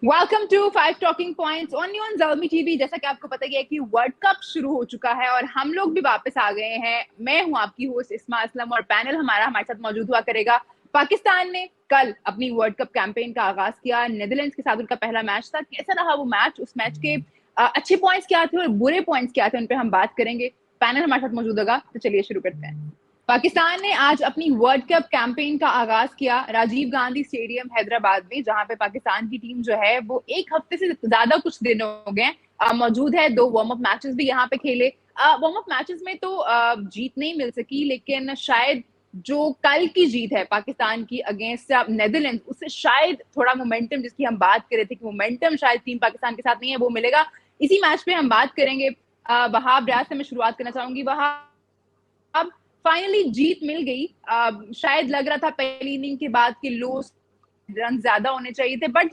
Welcome to five talking points only on Zalmi TV. जैसा कि आपको पता ही है कि वर्ल्ड कप शुरू हो चुका है और हम लोग भी वापस आ गए हैं। मैं हूं आपकी होस्ट इस्मा असलम और पैनल हमारे साथ मौजूद हुआ करेगा। पाकिस्तान ने कल अपनी वर्ल्ड कप कैंपेन का आगाज किया। नेदरलैंड्स के साथ उनका पहला मैच था। कैसा रहा वो मैच? उस मैच के अच्छे पॉइंट्स क्या थे और बुरे पॉइंट्स क्या थे, उन पर हम बात करेंगे। पैनल हमारे साथ मौजूद होगा, तो चलिए शुरू करते हैं। पाकिस्तान ने आज अपनी वर्ल्ड कप कैंपेन का आगाज किया राजीव गांधी स्टेडियम हैदराबाद में, जहां पे पाकिस्तान की टीम जो है वो एक हफ्ते से ज्यादा कुछ दिन हो गए मौजूद है। 2 वार्म अप मैचेस भी यहाँ पे खेले। वार्म अप मैचेस में तो जीत नहीं मिल सकी, लेकिन शायद जो कल की जीत है पाकिस्तान की अगेंस्ट नेदरलैंड, उससे शायद थोड़ा मोमेंटम, जिसकी हम बात कर रहे थे कि मोमेंटम शायद टीम पाकिस्तान के साथ नहीं है, वो मिलेगा। इसी मैच पे हम बात करेंगे। वहाब रियाज से मैं शुरुआत करना चाहूंगी। वहाब, फाइनली जीत मिल गई। शायद लग रहा था पहली इनिंग के बाद कि लो रन ज्यादा होने चाहिए थे, बट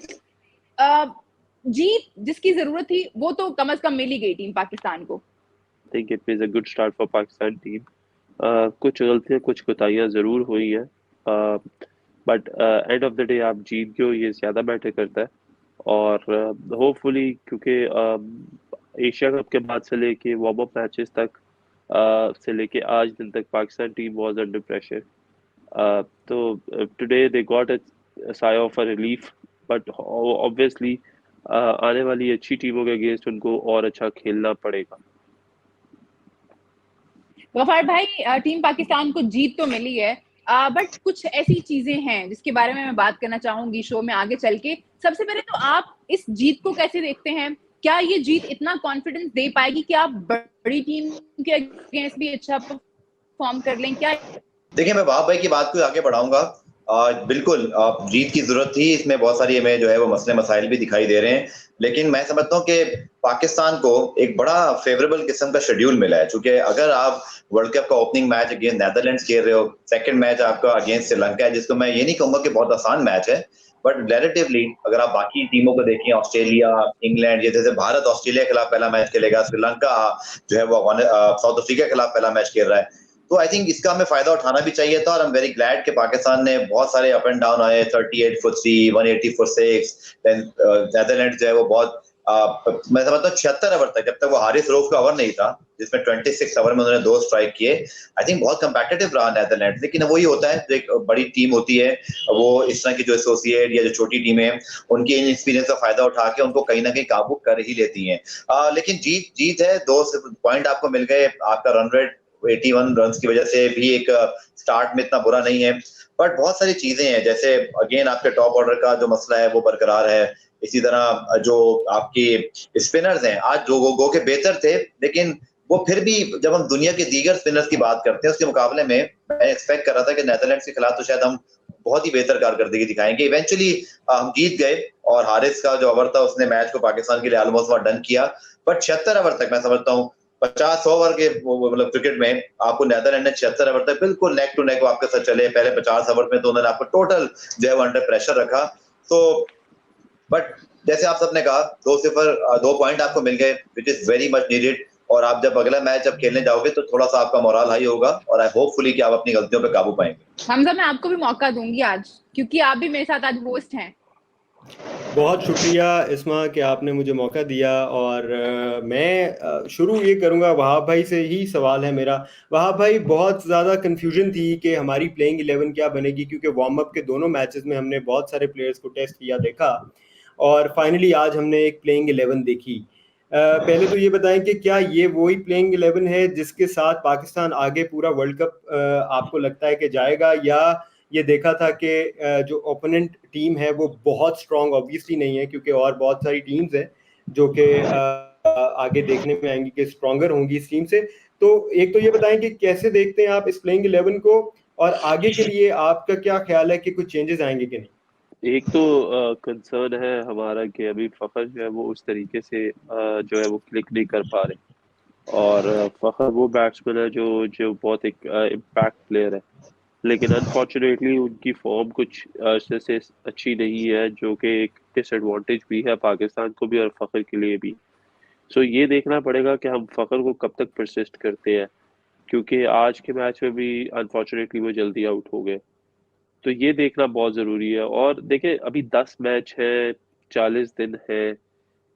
जीत जिसकी जरूरत थी वो तो कम से कम मिल ही गई टीम पाकिस्तान को। think it was a good start for Pakistan team. कुछ गलतियां कुछ कोताहियां ज़रूर हुई हैं, but end of the day आप जीत गए हो, ये ज़्यादा मैटर करता है। और होपफुली क्योंकि एशिया कप के बाद से लेके वार्म अप मैचेस तक से लेके आज दिन तक Pakistan team was under pressure. तो today they got a sigh of a relief, but obviously आने वाली अच्छी टीमों के अगेंस्ट उनको और अच्छा खेलना पड़ेगा। गफार भाई, टीम पाकिस्तान को जीत तो मिली है, बट कुछ ऐसी चीजें हैं जिसके बारे में मैं बात करना चाहूंगी शो में आगे चल के। सबसे पहले तो आप इस जीत को कैसे देखते हैं? क्या ये जीत इतना कॉन्फिडेंस दे पाएगी कि आप बड़ी टीम के अगेंस्ट भी अच्छा परफॉर्म कर लें? क्या देखिए, मैं वहाब भाई की बात को आगे बढ़ाऊंगा। बिल्कुल जीत की जरूरत थी। इसमें बहुत सारी हमें जो है वो मसले मसाइल भी दिखाई दे रहे हैं, लेकिन मैं समझता हूँ कि पाकिस्तान को एक बड़ा फेवरेबल किस्म का शेड्यूल मिला है। चूंकि अगर आप वर्ल्ड कप का ओपनिंग मैच अगेंस्ट नेदरलैंड्स खेल रहे हो, सेकंड मैच आपका अगेंस्ट श्रीलंका है, जिसको मैं ये नहीं कहूंगा कि बहुत आसान मैच है, बट रिलेटिवली अगर आप बाकी टीमों को देखें, ऑस्ट्रेलिया, इंग्लैंड, ये जैसे भारत ऑस्ट्रेलिया के खिलाफ पहला मैच खेलेगा, श्रीलंका जो है वो साउथ अफ्रीका के खिलाफ पहला मैच खेल रहा है। तो आई थिंक इसका हमें फायदा उठाना भी चाहिए था, और आई एम वेरी ग्लैड कि पाकिस्तान ने बहुत सारे अप एंड डाउन आए, 38 फॉर 3, 180 फॉर 6, देन नेदरलैंड्स जो है वो बहुत मैं समझता हूँ 76 ओवर तक, जब तक वो हारिस रऊफ का ओवर नहीं था जिसमें 26 ओवर में उन्होंने 2 स्ट्राइक किए, आई थिंक बहुत कंपेटिटिव रहा नेदरलैंड्स। लेकिन वही होता है, जो एक बड़ी टीम होती है वो इस तरह की जो एसोसिएट या जो छोटी टीमें हैं उनकी इन एक्सपीरियंस का फायदा उठा के उनको कहीं ना कहीं काबू कर ही लेती हैं। लेकिन जीत जीत है। 2 पॉइंट आपको मिल गए, आपका रन रेट 81 रन की वजह से भी एक स्टार्ट में इतना बुरा नहीं है, बट बहुत सारी चीजें हैं, जैसे अगेन आपके टॉप ऑर्डर का जो मसला है वो बरकरार है। इसी तरह जो आपकी स्पिनर्स हैं, आज जो गो के बेहतर थे, लेकिन वो फिर भी जब हम दुनिया के दीगर स्पिनर्स की बात करते हैं उसके मुकाबले में मैं एक्सपेक्ट कर रहा था कि नेदरलैंड्स के खिलाफ तो शायद हम बहुत ही बेहतर कारकर्दगी दिखाएंगे। इवेंचुअली हम जीत गए, और हारिस का जो ओवर था उसने मैच को पाकिस्तान के लिए ऑलमोस्ट डन किया। बट 76 ओवर तक मैं समझता हूँ 50 ओवर के मतलब क्रिकेट में आपको नेदरलैंड ने 76 ओवर तक बिल्कुल नेक टू नेक आपके साथ चले। पहले 50 ओवर में तो उन्होंने आपको टोटल जो है वो अंडर प्रेशर रखा। तो बट जैसे आप सबने कहा, 2-0 2 पॉइंट आपको मिल गए, which is very much needed. और आप जब अगला मैच जब खेलने जाओगे तो थोड़ा सा आपका मोरल हाई होगा, और आई होपफुली कि आप अपनी गलतियों पे काबू पाएंगे। हमजा, मैं आपको भी मौका दूंगी आज, क्योंकि आप भी मेरे साथ आज होस्ट हैं। बहुत शुक्रिया इस्मा कि आपने मुझे मौका दिया। और मैं शुरू ये करूंगा, वहाब भाई से ही सवाल है मेरा। वहाब भाई, बहुत ज़्यादा कन्फ्यूजन थी कि हमारी प्लेइंग 11 क्या बनेगी, क्योंकि वार्म अप के दोनों मैचेस में हमने बहुत सारे प्लेयर्स को टेस्ट किया, देखा, और फाइनली आज हमने एक प्लेइंग 11 देखी। पहले तो ये बताएं कि क्या ये वही प्लेइंग 11 है जिसके साथ पाकिस्तान आगे पूरा वर्ल्ड कप आपको लगता है कि जाएगा, या ये देखा था कि जो ओपोनेंट टीम है वो बहुत स्ट्रांग ऑब्वियसली नहीं है, क्योंकि और बहुत सारी टीम्स हैं जो कि आगे देखने में आएंगी कि स्ट्रांगर होंगी इस टीम से। तो एक तो ये बताएं कि कैसे देखते हैं आप इस प्लेइंग 11 को, और आगे के लिए आपका क्या ख्याल है कि कुछ चेंजेस आएंगे कि नहीं? एक तो कंसर्न है हमारा कि अभी फखर जो है वो उस तरीके से जो है वो क्लिक नहीं कर पा रहे। और फखर वो बैट्समैन है जो जो बहुत एक इम्पैक्ट प्लेयर है, लेकिन अनफॉर्चुनेटली उनकी फॉर्म कुछ अरसे से अच्छी नहीं है, जो कि एक डिसएडवांटेज भी है पाकिस्तान को भी और फखर के लिए भी। सो ये देखना पड़ेगा कि हम फखर को कब तक परसिस्ट करते हैं, क्योंकि आज के मैच में भी अनफॉर्चुनेटली वो जल्दी आउट हो गए। तो ये देखना बहुत ज़रूरी है। और देखिए अभी 10 मैच है, 40 दिन है,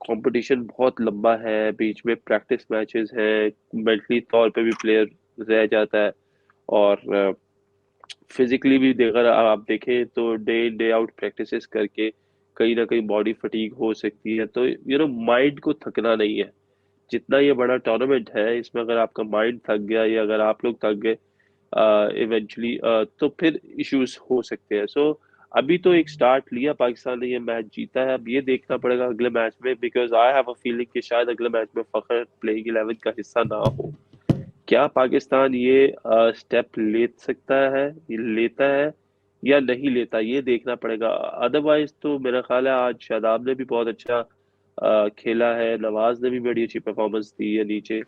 कंपटीशन बहुत लंबा है, बीच में प्रैक्टिस मैचेस हैं, मेंटली तौर पे भी प्लेयर रह जाता है, और फिजिकली भी अगर आप देखें तो day in day out practices करके कहीं ना कहीं बॉडी फटीग हो सकती है। तो माइंड को थकना नहीं है। जितना ये बड़ा टूर्नामेंट है, इसमें अगर आपका माइंड थक गया या अगर आप लोग थक गए इवेंचुअली, तो फिर इश्यूज हो सकते हैं। सो अभी तो एक स्टार्ट लिया पाकिस्तान ने, ये मैच जीता है। अब ये देखना पड़ेगा अगले मैच में, because I have a feeling कि शायद अगले मैच में फखर प्लेइंग 11 का हिस्सा ना हो। क्या पाकिस्तान ये स्टेप ले सकता है, ये लेता है या नहीं लेता, ये देखना पड़ेगा। अदरवाइज तो मेरा ख्याल है आज शादाब ने भी बहुत अच्छा खेला है, नवाज ने भी बड़ी अच्छी परफॉर्मेंस दी है नीचे,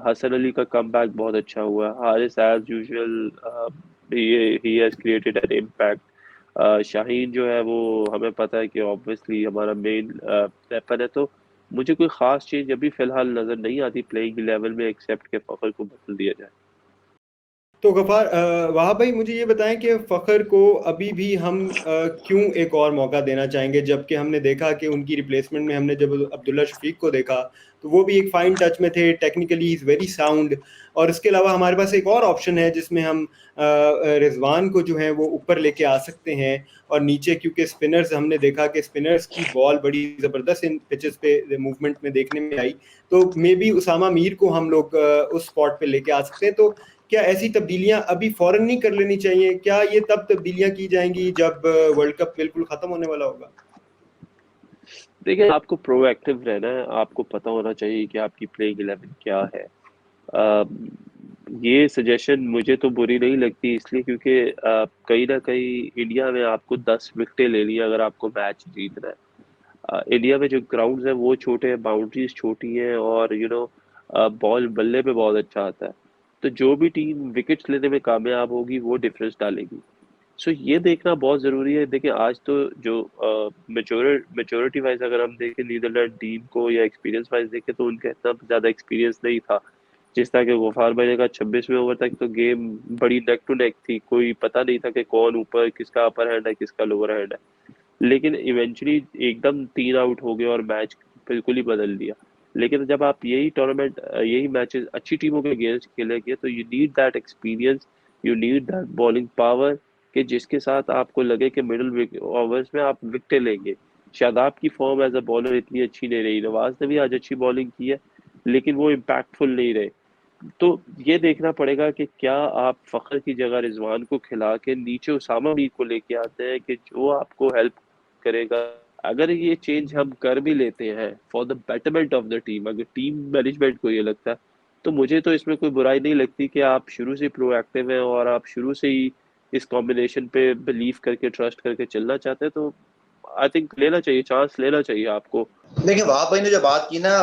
हसन अली का कमबैक बहुत अच्छा हुआ, हारिस एज यूजुअल ही has created an impact. Shaheen जो है वो हमें पता है कि ऑब्वियसली हमारा मेन वेपन है। तो मुझे कोई खास चेंज अभी फिलहाल नजर नहीं आती प्लेइंग 11 में, एक्सेप्ट के फखर को बदल दिया जाए। तो गफार, वहाब भाई मुझे ये बताएं कि फ़खर को अभी भी हम क्यों एक और मौका देना चाहेंगे, जबकि हमने देखा कि उनकी रिप्लेसमेंट में हमने जब अब्दुल्ला शफीक को देखा तो वो भी एक फाइन टच में थे, टेक्निकली इज़ वेरी साउंड। और इसके अलावा हमारे पास एक और ऑप्शन है जिसमें हम रिजवान को जो है वो ऊपर लेके आ सकते हैं, और नीचे क्योंकि स्पिनर्स हमने देखा कि स्पिनर्स की बॉल बड़ी ज़बरदस्त इन पिचेस पे मूवमेंट में देखने में आई, तो मे बी उसामा मीर को हम लोग उस स्पॉट पे लेके आ सकते हैं। तो क्या ऐसी तब्दीलियां अभी फौरन नहीं कर लेनी चाहिए? क्या ये तब तब्दीलियां की जाएंगी जब वर्ल्ड कप बिल्कुल खत्म होने वाला होगा? देखिए, आपको प्रोएक्टिव रहना है, आपको पता होना चाहिए कि आपकी प्लेइंग 11 क्या है। अ, ये सजेशन मुझे तो बुरी नहीं लगती, इसलिए क्योंकि कहीं ना कहीं इंडिया में आपको 10 विकेटें लेनी है अगर आपको मैच जीतना है। इंडिया में जो ग्राउंड्स हैं वो छोटे हैं, बाउंड्रीज छोटी हैं, और बॉल बल्ले पे बहुत अच्छा आता है। तो जो भी टीम विकेट्स लेने में कामयाब होगी वो डिफरेंस डालेगी। सो ये देखना बहुत ज़रूरी है। देखिए, आज तो जो मेच्योरिटी वाइज अगर हम देखें नीदरलैंड टीम को, या एक्सपीरियंस वाइज देखें, तो उनका इतना ज़्यादा एक्सपीरियंस नहीं था। जिस तरह के गफार भाई ने कहा, 26वें ओवर तक तो गेम बड़ी नेक टू नेक थी, कोई पता नहीं था कि कौन ऊपर, किसका अपर हैंड है, किसका लोअर हैंड है। लेकिन इवेंचुअली एकदम 3 आउट हो गए और मैच बिल्कुल ही बदल दिया। लेकिन जब आप यही टूर्नामेंट, यही मैचेस अच्छी टीमों के अगेंस्ट खेलेंगे, तो you need that experience, you need that bowling power, कि जिसके साथ आपको लगे कि मिडिल ओवर्स में आप विकेटें लेंगे। शादाब की फॉर्म एज अ बॉलर इतनी अच्छी नहीं रही, नवाज ने भी आज अच्छी बॉलिंग की है, लेकिन वो इम्पैक्टफुल नहीं रहे। तो ये देखना पड़ेगा कि क्या आप फखर की जगह रिजवान को खिला के नीचे उसामा मीर को लेके आते हैं, कि जो आपको हेल्प करेगा। अगर ये चेंज हम कर भी लेते हैं for the betterment of the team, अगर टीम मैनेजमेंट को ये लगता है, तो मुझे तो इसमें कोई बुराई नहीं लगती कि आप शुरू से प्रोएक्टिव हैं और आप शुरू से ही इस कॉम्बिनेशन पे बिलीव करके, ट्रस्ट करके चलना चाहते हैं। तो आई थिंक लेना चाहिए, चांस लेना चाहिए आपको। देखिए, वहाब भाई ने जो बात की ना,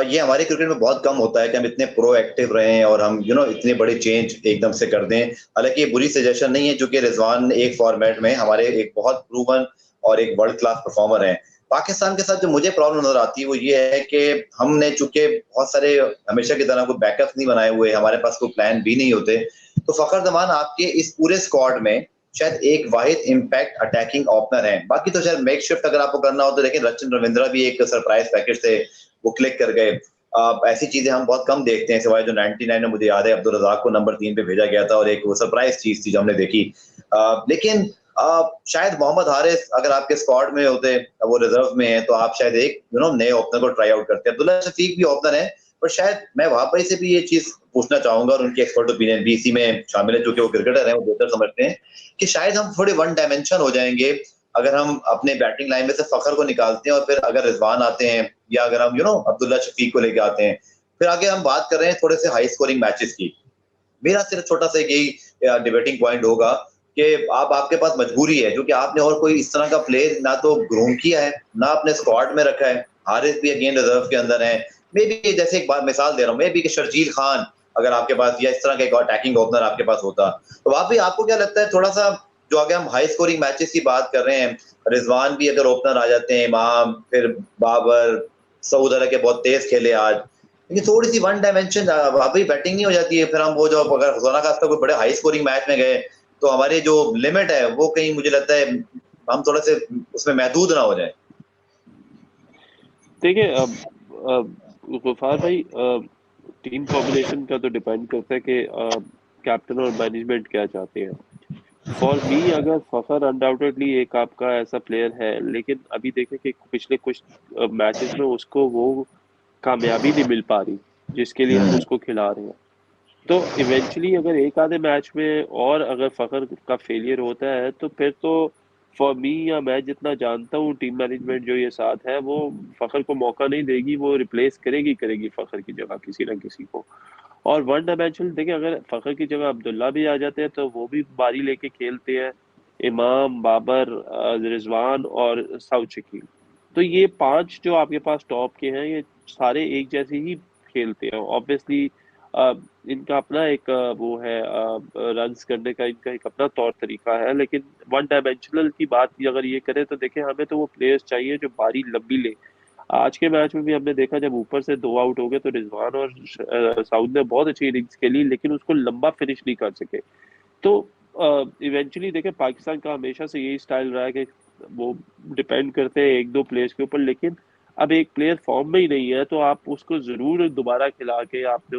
ये हमारे क्रिकेट में बहुत कम होता है कि हम इतने प्रोएक्टिव रहें और हम इतने बड़े चेंज एकदम से कर दें। हालांकि ये बुरी सजेशन नहीं है, क्योंकि रिजवान एक फॉर्मेट में हमारे एक बहुत प्रूवन और एक वर्ल्ड क्लास परफॉर्मर हैं। पाकिस्तान के साथ जो मुझे प्रॉब्लम नजर आती है वो ये है कि हमने चूंकि बहुत सारे हमेशा की तरह कोई बैकअप नहीं बनाए हुए, हमारे पास कोई प्लान भी नहीं होते। तो फखर जमान आपके इस पूरे स्क्वाड में शायद एक वाहिद इम्पैक्ट अटैकिंग ओपनर है। बाकी तो शायद मेक शिफ्ट अगर आपको करना हो तो, लेकिन रचिन रविंद्रा भी एक सरप्राइज पैकेज से वो क्लिक कर गए। ऐसी चीजें हम बहुत कम देखते हैं, सिवाय जो 99 में मुझे याद है अब्दुल रजाक को नंबर 3 पे भेजा गया था, और एक वो सरप्राइज चीज थी जो हमने देखी। लेकिन शायद मोहम्मद हारिस अगर आपके स्क्वाड में होते, वो रिजर्व में है, तो आप शायद एक नए ओपनर को ट्राई आउट करते। अब्दुल्ला शफीक भी ओपनर है, पर शायद मैं वहां पर से भी ये चीज पूछना चाहूंगा, और उनकी एक्सपर्ट ओपिनियन भी इसी में शामिल है, क्योंकि वो क्रिकेटर हैं, वो बेहतर समझते हैं कि शायद हम थोड़े वन डायमेंशन हो जाएंगे अगर हम अपने बैटिंग लाइन में से फखर को निकालते हैं, और फिर अगर रिजवान आते हैं, या अगर हम अब्दुल्ला शफीक को लेके आते हैं। फिर आगे हम बात कर रहे हैं थोड़े से हाई स्कोरिंग मैचेस की। मेरा सिर्फ छोटा सा यही डिबेटिंग पॉइंट होगा कि आपके पास मजबूरी है, क्योंकि आपने और कोई इस तरह का प्लेयर ना तो ग्रूम किया है, ना अपने स्क्वाड में रखा है। हारिस भी अगेन रिजर्व के अंदर है। मे बी, जैसे एक बार मिसाल दे रहा हूँ, मे बी कि शर्जील खान अगर आपके पास, या इस तरह का एक अटैकिंग ओपनर आपके पास होता, तो वहां भी आपको क्या लगता है थोड़ा सा, जो आगे हम हाई स्कोरिंग मैचेस की बात कर रहे हैं, रिजवान भी अगर ओपनर आ जाते हैं, इमाम, फिर बाबर, सऊद अरब के बहुत तेज खेले आज, लेकिन थोड़ी सी वन डायमेंशन अभी बैटिंग नहीं हो जाती है। फिर हम वो जो अगर खुदा ना खास्ता कोई बड़े हाई स्कोरिंग मैच में गए, तो हमारी जो लिमिट है वो कहीं मुझे लगता है हम थोड़ा से उसमें महदूद ना हो जाए। देखिए गुफार भाई, टीम कॉम्बिनेशन का तो डिपेंड करता है कि कैप्टन और मैनेजमेंट क्या चाहते हैं। फॉर मी अगर फखर अनडाउटेडली एक आपका ऐसा प्लेयर है, लेकिन अभी देखें कि पिछले कुछ मैचेस में उसको वो कामयाबी नहीं मिल पा रही जिसके लिए हम उसको खिला रहे हैं। तो इवेंचुअली अगर एक आधे मैच में और अगर फखर का फेलियर होता है तो फिर तो फॉर मी, या मैं जितना जानता हूँ टीम मैनेजमेंट जो ये साथ है वो फखर को मौका नहीं देगी, वो रिप्लेस करेगी फखर की जगह किसी ना किसी को। और वन डायमेंशनल देखिए, अगर फखर की जगह अब्दुल्ला भी आ जाते हैं तो वो भी बारी लेके खेलते हैं, इमाम, बाबर, रिजवान और साउथ शकील। तो ये 5 जो आपके पास टॉप के हैं ये सारे एक जैसे ही खेलते हैं। ऑब्वियसली इनका अपना एक वो है रन्स करने का, इनका एक अपना तौर तरीका है, लेकिन वन डायमेंशनल की बात अगर ये करें तो देखें हमें तो वो प्लेयर्स चाहिए जो बारी लंबी ले। आज के मैच में भी हमने देखा जब ऊपर से 2 आउट हो गए तो रिजवान और साउथ ने बहुत अच्छी इनिंग्स खेली, लेकिन उसको लंबा फिनिश नहीं कर सके। तो इवेंचुअली देखें पाकिस्तान का हमेशा से यही स्टाइल रहा है कि वो डिपेंड करते हैं एक दो प्लेयर्स के ऊपर, लेकिन अब एक प्लेयर फॉर्म में ही नहीं है तो आप उसको जरूर दोबारा खिला के आपने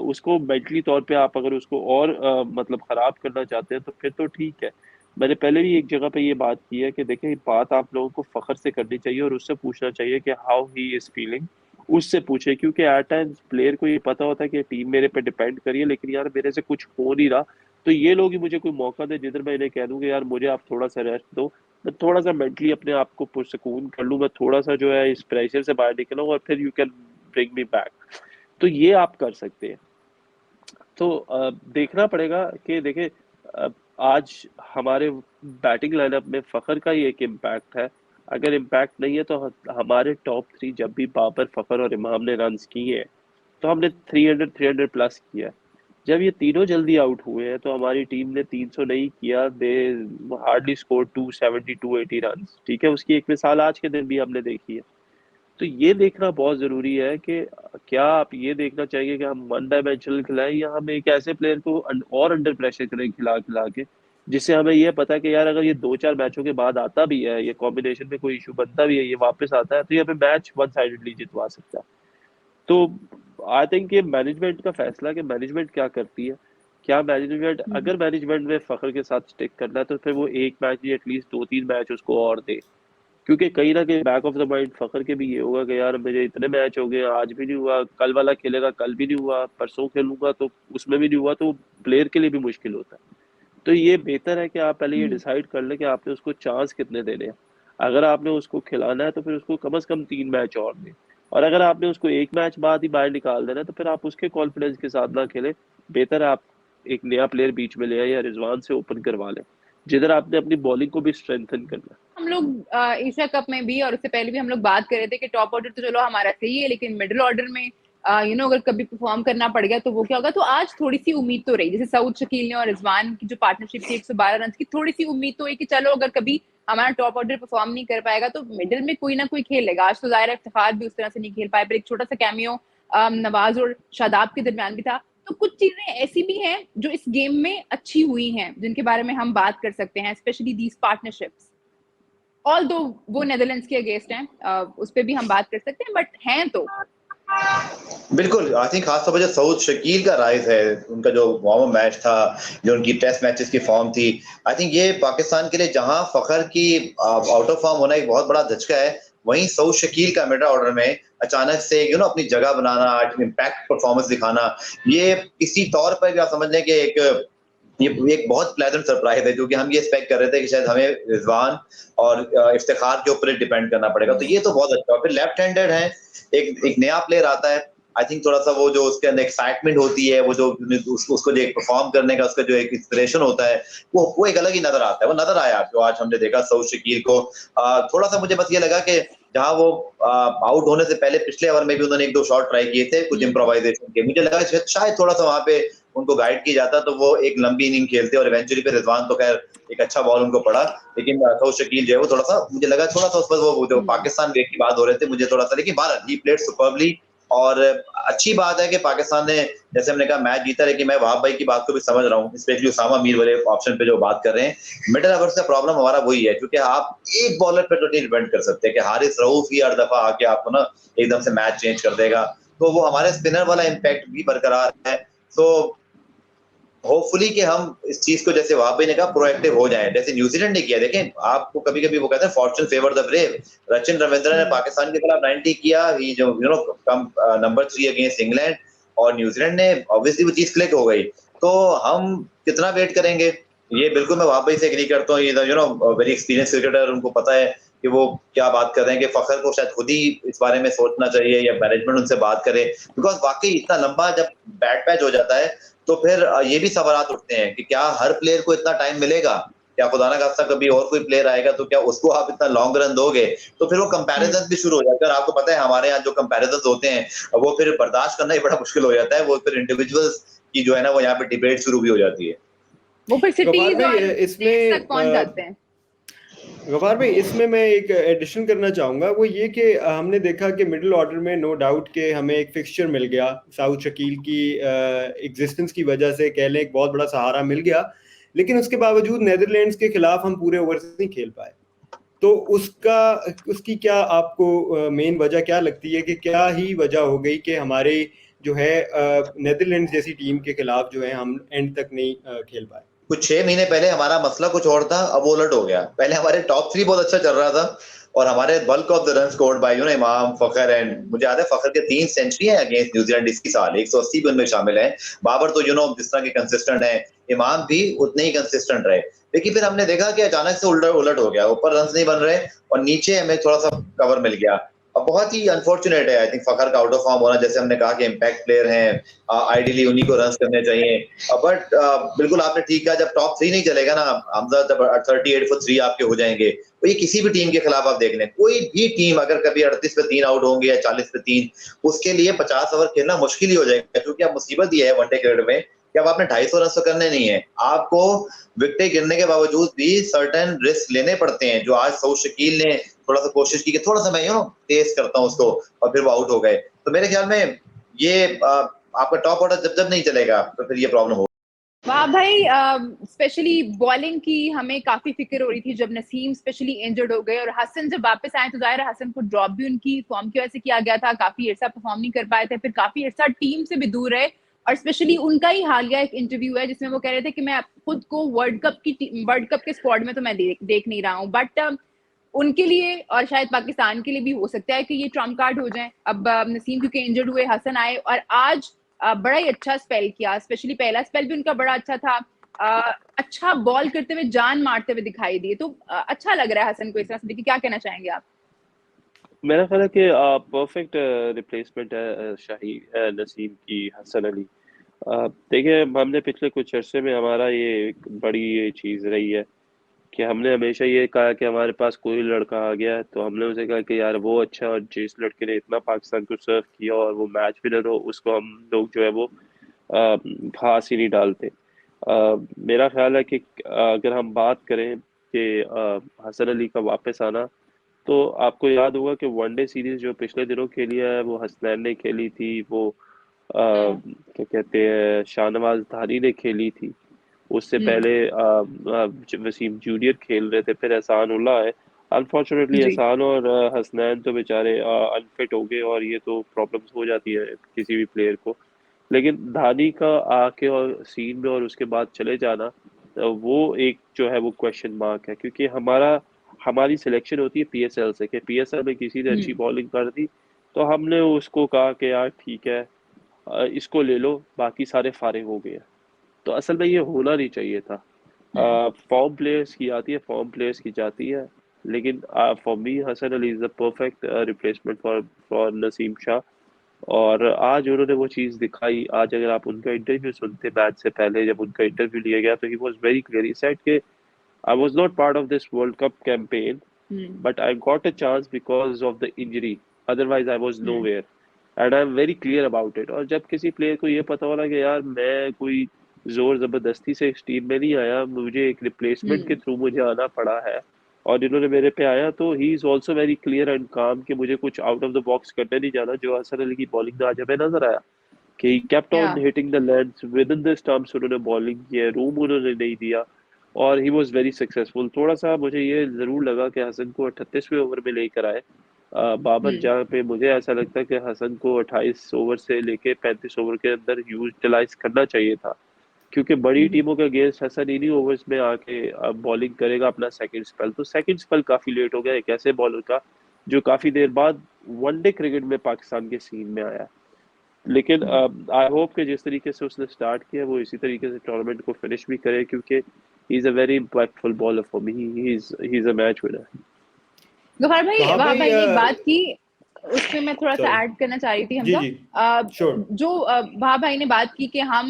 उसको मेंटली तौर पे आप अगर उसको और मतलब खराब करना चाहते हैं तो फिर तो ठीक है। मैंने पहले भी एक जगह पे ये बात की है कि देखिए बात आप लोगों को फखर से करनी चाहिए और उससे पूछना चाहिए कि हाउ ही इज फीलिंग। उससे पूछे, क्योंकि एट टाइम्स प्लेयर को ये पता होता है कि टीम मेरे पे डिपेंड करिए लेकिन यार मेरे से कुछ हो नहीं रहा, तो ये लोग ही मुझे कोई मौका दे जिधर मैं इन्हें कह दूं कि यार मुझे आप थोड़ा सा रेस्ट दो, मैं थोड़ा सा मेंटली अपने आप को पुरसकून कर लूं, मैं थोड़ा सा जो है इस प्रेशर से बाहर निकलूं और फिर you can bring me back. तो ये आप कर सकते हैं। तो देखना पड़ेगा कि देखिए आज हमारे बैटिंग लाइनअप में फखर का ही एक इम्पैक्ट है। अगर इम्पैक्ट नहीं है तो हमारे टॉप 3 जब भी बाबर, फखर और इमाम ने रन्स किए हैं तो हमने 300 प्लस किया। जब ये तीनों जल्दी आउट हुए हैं तो हमारी टीम ने 300 नहीं किया, दे हार्डली स्कोर 270 280 रन। ठीक है, उसकी एक मिसाल आज के दिन भी हमने देखी है। तो ये देखना बहुत जरूरी है कि क्या आप ये देखना चाहिए कि हम वन डायमेंशनल खिलाएं या हम एक ऐसे प्लेयर को और अंडर प्रेशर करें खिला खिला के, जिससे हमें ये पता है कि यार अगर ये 2-4 मैचों के बाद आता भी है, ये कॉम्बिनेशन में कोई इशू बनता भी है, ये वापस आता है तो ये हमें मैच वन साइडेडली जितवा सकता है। तो आई थिंक ये मैनेजमेंट का फैसला कि मैनेजमेंट क्या करती है। क्या मैनेजमेंट, अगर मैनेजमेंट में फखर के साथ स्टिक करना है तो फिर वो एक मैच नहीं एटलीस्ट 2-3 मैच उसको और दे, क्योंकि कहीं ना कहीं बैक ऑफ द माइंड फखर के भी ये होगा कि यार मेरे इतने मैच हो गए, आज भी नहीं हुआ, कल वाला खेलेगा कल भी नहीं हुआ, परसों खेलूंगा तो उसमें भी नहीं हुआ, तो प्लेयर के लिए भी मुश्किल होता है। तो ये बेहतर है कि आप पहले ये डिसाइड कर लें कि आपने उसको चांस कितने देने हैं। अगर आपने उसको खिलाना है तो फिर उसको कम से कम 3 मैच और दें, और अगर आपने उसको एक मैच बाद ही बाहर निकाल देना है तो फिर आप उसके कॉन्फिडेंस के साथ ना खेलें। बेहतर है आप एक नया प्लेयर बीच में ले आए या रिजवान से ओपन करवा लें, जिधर आपने अपनी बॉलिंग को भी स्ट्रेंथन करना है। हम लोग एशिया कप में भी और उससे पहले भी हम लोग बात कर रहे थे कि टॉप ऑर्डर तो चलो हमारा सही है, लेकिन मिडिल ऑर्डर में अगर कभी परफॉर्म करना पड़ गया तो वो क्या होगा। तो आज थोड़ी सी उम्मीद तो रही, जैसे सऊद शकील ने और रिजवान की जो पार्टनरशिप थी 112 रन की, थोड़ी सी उम्मीद तो है कि चलो अगर कभी हमारा टॉप ऑर्डर परफॉर्म नहीं कर पाएगा तो मिडिल में कोई ना कोई खेलेगा। आज तो जाहिर है इफ्तिखार भी उस तरह से नहीं खेल पाए, पर एक छोटा सा कैमियो नवाज और शादाब के दरमियान भी था। तो कुछ चीजें ऐसी भी हैं जो इस गेम में अच्छी हुई हैं जिनके बारे में हम बात कर सकते हैं, स्पेशली दीज पार्टनरशिप्स। ऑल दो वो नेदरलैंड्स के अगेंस्ट हैं, उस पर भी हम बात कर सकते हैं, बट हैं तो बिल्कुल। आई थिंक खासतौर पर जो सऊद शकील का राइज है, उनका जो वार्म मैच था, जो उनकी टेस्ट मैचेस की फॉर्म थी, आई थिंक ये पाकिस्तान के लिए जहां फखर की आउट ऑफ फॉर्म होना एक बहुत बड़ा धचका है, वहीं सऊद शकील का मिडिल ऑर्डर में अचानक से अपनी जगह बनाना, इम्पैक्ट परफॉर्मेंस दिखाना, ये किसी तौर पर भी आप समझ लें कि ये एक बहुत प्लेजेंट सरप्राइज है, क्योंकि हम ये एक्सपेक्ट कर रहे थे कि शायद हमें रिजवान और इफ्तिखार के ऊपर डिपेंड करना पड़ेगा। तो ये तो बहुत अच्छा। फिर लेफ्ट हैंडेड है, एक नया प्लेयर आता है, आई थिंक थोड़ा सा वो जो उसके अंदर एक्साइटमेंट होती है, वो जो उसको जो एक परफॉर्म करने का उसका जो एक इंस्पिरेशन होता है, वो एक अलग ही नजर आता है। वो नजर आया जो आज हमने देखा सऊद शकील को। थोड़ा सा मुझे बस ये लगा कि जहां वो आउट होने से पहले पिछले ओवर में भी उन्होंने 1-2 शॉट ट्राई किए थे कुछ इम्प्रोवाइजेशन के, मुझे लगा शायद थोड़ा सा वहां पे उनको गाइड किया जाता तो वो एक लंबी इनिंग खेलते, और इवेंचुअली पे रिजवान तो खैर एक अच्छा बॉल उनको पड़ा, लेकिन सऊद शकील जो है वो थोड़ा सा मुझे लगा थोड़ा सा उस पर वो जो पाकिस्तान वेग की बात हो रहे थे मुझे थोड़ा सा, लेकिन बाहर ही प्लेड सुपर्बली। और अच्छी बात है कि पाकिस्तान ने, जैसे हमने कहा, मैच जीता, लेकिन मैं वहाब भाई की बात को भी समझ रहा हूँ, स्पेशली उसामा मीर वाले ऑप्शन पे जो बात कर रहे हैं। मिडिल ओवर से प्रॉब्लम हमारा वही है, क्योंकि आप एक बॉलर पे तो नहीं डिपेंड कर सकते कि हारिस रऊफ ही हर दफा आके आपको ना एकदम से मैच चेंज कर देगा, तो वो हमारे स्पिनर वाला इम्पैक्ट भी बरकरार है। तो होपफुली कि हम इस चीज को, जैसे वहां पे ने कहा, प्रोएक्टिव हो जाएं, जैसे न्यूजीलैंड ने किया। देखें, आपको कभी कभी वो कहते हैं Fortune favour the brave. Sachin Ravindra ने पाकिस्तान के खिलाफ 90 किया, ही जो कम नंबर 3 अगेंस्ट इंग्लैंड, और न्यूजीलैंड ने ऑब्वियसली वो चीज क्लिक हो गई। तो हम कितना वेट करेंगे? ये बिल्कुल मैं वहां पे से एग्री करता हूँ। वेरी एक्सपीरियंस क्रिकेटर, उनको पता है कि वो क्या बात कर रहे हैं, कि फखर को शायद खुद ही इस बारे में सोचना चाहिए या मैनेजमेंट उनसे बात करे, बिकॉज वाकई इतना लंबा जब बैट पैच हो जाता है तो फिर ये भी सवाल उठते हैं कि क्या हर प्लेयर को इतना टाइम मिलेगा, क्या खुदा ना खास्ता कभी और कोई प्लेयर आएगा तो क्या उसको आप इतना लॉन्ग रन दोगे? तो फिर वो कंपैरिजन भी शुरू हो जाता है। आपको पता है हमारे यहाँ जो कंपैरिजन होते हैं वो फिर बर्दाश्त करना ही बड़ा मुश्किल हो जाता है। वो फिर इंडिविजुअल्स की जो है ना, वो यहाँ पे डिबेट शुरू भी हो जाती है। वो फिर सिटीज और इसमें तक पहुंच जाते हैं। गफार भाई, इसमें मैं एक एडिशन करना चाहूँगा, वो ये कि हमने देखा कि मिडिल ऑर्डर में नो डाउट के हमें एक फिक्सचर मिल गया, साउथ शकील की एग्जिस्टेंस की वजह से कह लें एक बहुत बड़ा सहारा मिल गया, लेकिन उसके बावजूद नेदरलैंड्स के खिलाफ हम पूरे ओवर से नहीं खेल पाए। तो उसकी क्या आपको मेन वजह क्या लगती है, कि क्या ही वजह हो गई कि हमारे जो है नेदरलैंड्स जैसी टीम के खिलाफ जो है हम एंड तक नहीं खेल पाए? कुछ 6 महीने पहले हमारा मसला कुछ और था, अब वो उलट हो गया। पहले हमारे टॉप 3 बहुत अच्छा चल रहा था और हमारे bulk of the run scored by इमाम, फखर, एंड मुझे याद है फखर के 3 सेंचुरी है अगेंस्ट न्यूजीलैंड इसी साल, 180 भी उनमें शामिल है। बाबर तो जिस तरह के कंसिस्टेंट है, इमाम भी उतने ही कंसिस्टेंट रहे। लेकिन फिर हमने देखा कि अचानक से उलट हो गया, ऊपर रन नहीं बन रहे और नीचे हमें थोड़ा सा कवर मिल गया। अब बहुत ही अनफॉर्चुनेट है आई थिंक फखर का आउट ऑफ फॉर्म होना। जैसे हमने कहा कि इम्पैक्ट प्लेयर हैं, आइडियली उन्हीं को रन करने चाहिए, बट बिल्कुल आपने ठीक कहा, जब टॉप 3 नहीं चलेगा ना हमजा, जब 38 फॉर 3 आपके हो जाएंगे, तो ये किसी भी टीम के खिलाफ आप देख लें, कोई भी टीम अगर कभी 38 पे 3 आउट होंगे या 40 पे 3, उसके लिए 50 ओवर खेलना मुश्किल ही हो जाएगा। क्योंकि अब मुसीबत ये है वनडे क्रिकेट में कि अब आपने 250 रन तो करने नहीं है, आपको विकेट गिरने के बावजूद भी सर्टेन रिस्क लेने पड़ते हैं, जो आज सऊद शकील ने थोड़ा सा कोशिश की कि थोड़ा सा मैं तेज करता हूँ उसको, और फिर वो आउट हो गए। तो मेरे ख्याल में ये आपका टॉप ऑर्डर जब नहीं चलेगा तो फिर ये प्रॉब्लम हो। वाह भाई, स्पेशली बॉलिंग की हमें काफी फिक्र हो रही थी जब नसीम स्पेशली इंजर्ड हो गए, और हसन जब वापस आए तो जाहिर है हसन को ड्रॉप भी उनकी फॉर्म की वजह से किया गया था, काफी अर्सा परफॉर्म नहीं कर पाए थे, फिर काफी अर्सा टीम से भी दूर रहे। और स्पेशली उनका ही हालिया एक इंटरव्यू है जिसमें वो कह रहे थे कि मैं खुद को वर्ल्ड कप के स्क्वाड में तो मैं देख नहीं रहा हूँ, बट उनके लिए और शायद पाकिस्तान के लिए भी हो सकता है कि ये ट्रम्प कार्ड हो जाए। अब नसीम क्योंकि इंजर्ड हुए, हसन आए और आज बड़ा ही अच्छा स्पेल किया, स्पेशली पहला स्पेल भी उनका बड़ा अच्छा था, अच्छा बॉल करते हुए, जान मारते हुए दिखाई दिए, तो अच्छा लग रहा है हसन को इस तरह से देखिए। क्या कहना चाहेंगे आप? मेरा ख्याल है कि परफेक्ट रिप्लेसमेंट है शाही नसीम की हसन अली। देखिए, हमने पिछले कुछ अरसे में हमारा ये एक बड़ी ये चीज़ रही है कि हमने हमेशा ये कहा कि हमारे पास कोई लड़का आ गया है तो हमने उसे कहा कि यार वो अच्छा है, और जिस लड़के ने इतना पाकिस्तान को सर्व किया और वो मैच विनर हो, उसको हम लोग जो है वो घास ही नहीं डालते। मेरा ख्याल है कि अगर हम बात करें कि हसन अली का वापस आना, तो आपको याद होगा कि वनडे सीरीज जो पिछले दिनों खेली है वो हसनैन ने खेली थी, वो क्या कहते हैं शाहनवाज धारी ने खेली थी, उससे पहले वसीम जूनियर खेल रहे थे, फिर एहसान उल्लाह है। अनफॉर्चुनेटली जी। एहसान और हसनैन तो बेचारे अनफिट हो गए, और ये तो प्रॉब्लम्स हो जाती है किसी भी प्लेयर को। लेकिन धानी का आके और सीन में और उसके बाद चले जाना, वो एक जो है वो क्वेश्चन मार्क है, क्योंकि हमारी सिलेक्शन होती है पीएसएल से, कि पीएसएल में किसी ने अच्छी बॉलिंग कर दी तो हमने उसको कहा कि यार ठीक है, इसको ले लो, बाकी सारे फारिग हो गए। तो असल में ये होना नहीं चाहिए था। फॉर्म प्लेयर्स की आती है, फॉर्म प्लेयर्स की जाती है, लेकिन for me Hasan Ali is the perfect replacement for Naseem Shah. और आज उन्होंने वो चीज़ दिखाई। आज अगर आप उनका इंटरव्यू सुनते मैच से पहले, जब उनका इंटरव्यू लिया गया, तो he was very clear, he said कि I was not part of this world cup campaign, but I got a chance because of the injury, otherwise I was nowhere and I am very clear about it. और जब किसी player को ये पता होना कि यार मैं कोई जोर जबरदस्ती से इस टीम में नहीं आया, मुझे एक रिप्लेसमेंट के थ्रू मुझे आना पड़ा है, और इन्होंने मेरे पे आया, तो he is also very clear and काम कि मुझे कुछ आउट ऑफ द बॉक्स करने नहीं जाना, जो हसन अली की बॉलिंग में आज हमें नजर आया कि ही केप्ट या on hitting the lengths within the stumps. उन्होंने बॉलिंग किया, रूम उन्होंने नहीं दिया, और ही वाज वेरी सक्सेसफुल। थोड़ा सा मुझे ये जरूर लगा कि हसन को 38वें ओवर में लेकर आए बाबर, हम्म जहाँ पे मुझे ऐसा लगता है कि हसन को 28 ओवर से लेके 35 ओवर के अंदर यूटिलाइज करना चाहिए था, क्योंकि बड़ी हम्म टीमों के अगेंस्ट हसन इन्हीं ओवर्स में आके बॉलिंग करेगा अपना सेकंड स्पेल। तो सेकंड स्पेल काफी लेट हो गया एक ऐसे बॉलर का जो काफी देर बाद वनडे क्रिकेट में पाकिस्तान के सीन में आया। लेकिन हम्म। आई होप कि जिस तरीके से उसने स्टार्ट किया वो इसी तरीके से टूर्नामेंट को फिनिश भी करे, क्योंकि he is a very impactful bowler for me, he is a match winner. Gaffar भाई, वहाब वहाब भाई भाई ने एक बात की, उसमें मैं थोड़ा सा सॉरी, ऐड करना चाह रही थी जी हमजा। जी, श्योर। जो वहाब भाई ने बात की कि हम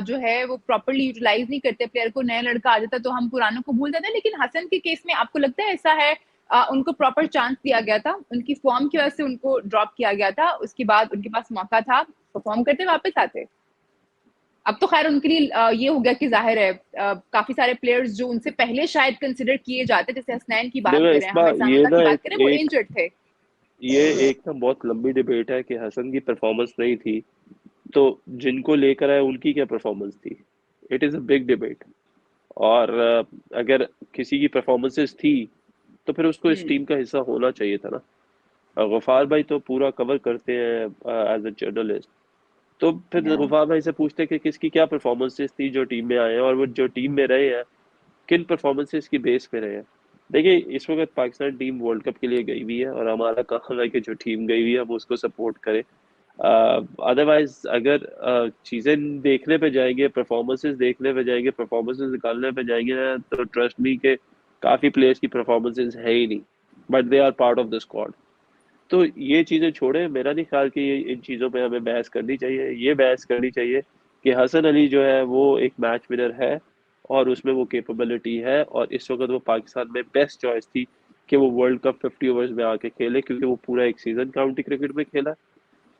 जो है वो प्रॉपर्ली यूटिलाइज नहीं करते प्लेयर को, नया लड़का आ जाता तो हम पुरानों को भूल जाते हैं, लेकिन हसन के केस में आपको लगता है ऐसा है? उनको प्रॉपर चांस दिया गया था, उनकी फॉर्म की वजह से उनको ड्रॉप किया गया था, उसके बाद उनके पास मौका था, परफॉर्म करते वापस आते। अब तो खैर उनके लिए ये हो गया कि जाहिर है काफी सारे प्लेयर्स जो उनसे पहले शायद कंसिडर किए जाते, जैसे हसनैन की बात देखो करें, इस हम बार ये एहसानुल्लाह ना की बात एक करें, वो एक इंजर्ड थे। ये एक ना बहुत लंबी डिबेट है कि हसन की परफॉर्मेंस नहीं थी तो जिनको लेकर आए उनकी क्या परफॉर्मेंस थी। It is a big debate. और अगर किसी की परफॉर्मेंसेस थी तो फिर उसको इस हम्म टीम का हिस्सा होना चाहिए था ना। गफार भाई तो पूरा कवर करते हैं एज अ जर्नलिस्ट, तो फिर या गफार भाई से पूछते हैं कि किसकी क्या परफॉर्मेंसेस थी जो टीम में आए हैं, और वो जो टीम में रहे हैं किन परफॉर्मेंसेस की बेस पे रहे हैं। देखिए इस वक्त पाकिस्तान टीम वर्ल्ड कप के लिए गई हुई है, और हमारा काम है कि जो टीम गई हुई है हम उसको सपोर्ट करें। अदरवाइज अगर चीजें देखने पे जाएंगे, परफॉर्मेंसेस देखने पे जाएंगे, परफॉर्मेंसेस निकालने पे जाएंगे ना, तो ट्रस्ट मी के काफी प्लेयर्स की परफॉर्मेंसेस है ही नहीं, but they are part of the squad. तो ये चीजें छोड़े, मेरा नहीं ख्याल कि इन चीजों पे हमें बहस करनी चाहिए। ये बहस करनी चाहिए कि हसन अली जो है वो एक मैच विनर है और उसमें वो कैपेबिलिटी है, और इस वक्त वो पाकिस्तान में बेस्ट चॉइस थी कि वो वर्ल्ड कप 50 ओवर्स में आके खेले, क्योंकि वो पूरा एक सीजन काउंटी क्रिकेट में खेला,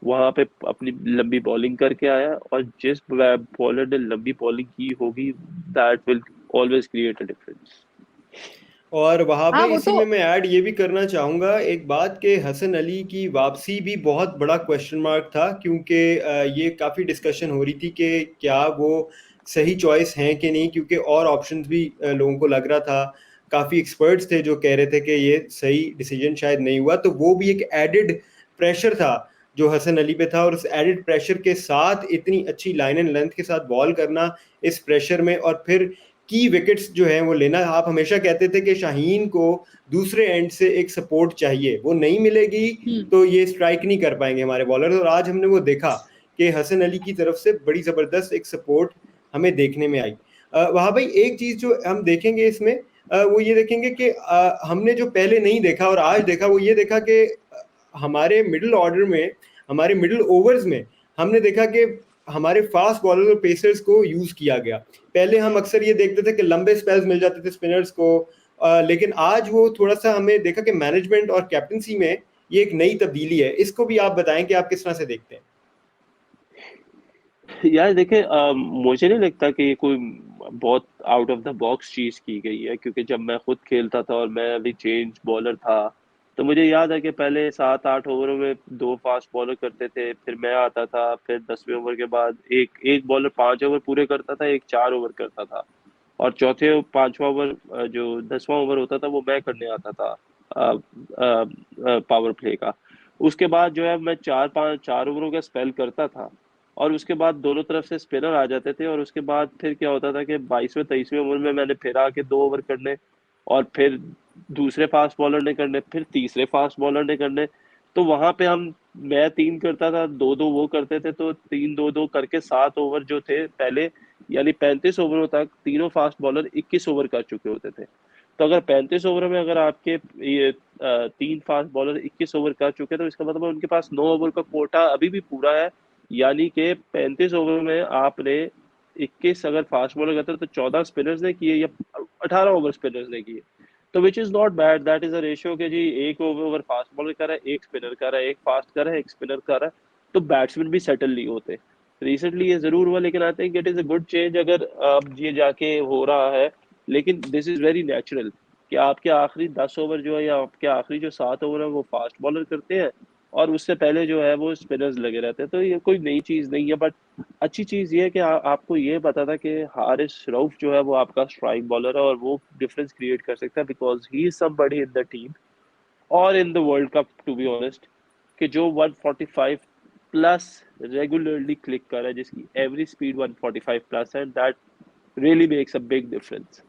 वहां पे अपनी लंबी बॉलिंग करके आया, और जिस बॉलर ने लंबी बॉलिंग की होगी that will always create a difference. और वहाँ हाँ पे वो इसी तो में मैं ऐड ये भी करना चाहूँगा एक बात कि हसन अली की वापसी भी बहुत बड़ा क्वेश्चन मार्क था, क्योंकि ये काफ़ी डिस्कशन हो रही थी कि क्या वो सही चॉइस हैं कि नहीं, क्योंकि और ऑप्शंस भी लोगों को लग रहा था। काफ़ी एक्सपर्ट्स थे जो कह रहे थे कि ये सही डिसीजन शायद नहीं हुआ, तो वो भी एक एडिड प्रेशर था जो हसन अली पे था। और उस एडिड प्रेशर के साथ इतनी अच्छी लाइन एंड लेंथ के साथ बॉल करना इस प्रेशर में, और फिर की विकेट्स जो है वो लेना। आप हमेशा कहते थे कि शाहीन को दूसरे एंड से एक सपोर्ट चाहिए, वो नहीं मिलेगी हम्म तो ये स्ट्राइक नहीं कर पाएंगे हमारे बॉलर। और आज हमने वो देखा कि हसन अली की तरफ से बड़ी ज़बरदस्त एक सपोर्ट हमें देखने में आई। वहाँ भाई एक चीज़ जो हम देखेंगे इसमें, वो ये देखेंगे कि हमने जो पहले नहीं देखा और आज देखा, वो ये देखा कि हमारे मिडिल ऑर्डर में, हमारे मिडिल ओवर्स में हमने देखा कि हमारे फास्ट बॉलर और पेसर्स को यूज किया गया। पहले हम अक्सर ये देखते थे कि लंबे स्पेल्स मिल जाते थे स्पिनर्स को, लेकिन आज वो थोड़ा सा हमें देखा कि मैनेजमेंट और कैप्टनसी में ये एक नई तब्दीली है। इसको भी आप बताएं कि आप किस तरह से देखते हैं। यार देखें, मुझे नहीं लगता कि ये कोई बहुत आउट ऑफ द बॉक्स चीज की गई है, क्योंकि जब मैं खुद खेलता था और मैं अभी चेंज बॉलर था, तो मुझे याद है कि पहले 7-8 ओवरों में 2 फास्ट बॉलर करते थे, फिर मैं आता था, फिर 10वें ओवर के बाद एक एक बॉलर 5 ओवर पूरे करता था, एक 4 ओवर करता था, और चौथे 5वां ओवर जो 10वां ओवर होता था वो मैं करने आता था पावर प्ले का। उसके बाद जो है मैं 4 ओवरों का स्पेल करता था, और उसके बाद दोनों तरफ से स्पिनर आ जाते थे, और उसके बाद फिर क्या होता था कि 22वें 23वें ओवर में मैंने फिर आके 2 ओवर करने, और फिर दूसरे फास्ट बॉलर ने करने, फिर तीसरे फास्ट बॉलर ने करने। तो वहां पे मैं 3 करता था, 2-2 वो करते थे, तो 3-2-2 करके 7 ओवर जो थे पहले, यानी 35 ओवरों तक तीनों फास्ट बॉलर 21 ओवर कर चुके होते थे। तो अगर 35 ओवर में अगर आपके ये 3 फास्ट बॉलर 21 ओवर कर चुके, तो इसका मतलब उनके पास 9 ओवर का कोटा अभी भी पूरा है। यानी कि 35 ओवर में आपने 21 अगर फास्ट बॉलर करते तो 14 स्पिनर्स ने किए या 18 ओवर स्पिनर्स ने किए, तो which is not bad. That is a ratio के जी, एक ओवर फास्ट बॉलर कर रहा है, एक स्पिनर कर रहा है, एक फास्ट कर रहा है, एक स्पिनर कर रहा है, तो बैट्समैन भी सेटल नहीं होते। रिसेंटली ये जरूर हुआ, लेकिन I think it is a good change अगर ये जाके हो रहा है। लेकिन दिस इज वेरी नेचुरल कि आपके आखिरी 10 ओवर जो है या आपके आखिरी जो 7 ओवर है वो फास्ट बॉलर करते हैं और उससे पहले जो है वो स्पिनर्स लगे रहते हैं। तो ये कोई नई चीज़ नहीं है, बट अच्छी चीज़ ये है कि आपको ये पता था कि हारिस रऊफ जो है वो आपका स्ट्राइक बॉलर है और वो डिफरेंस क्रिएट कर सकता है because he is somebody in the team और in the world cup to be honest, कि जो 145 प्लस रेगुलरली क्लिक कर रहा है, जिसकी एवरेज स्पीड 145 प्लस है, that really makes a big difference.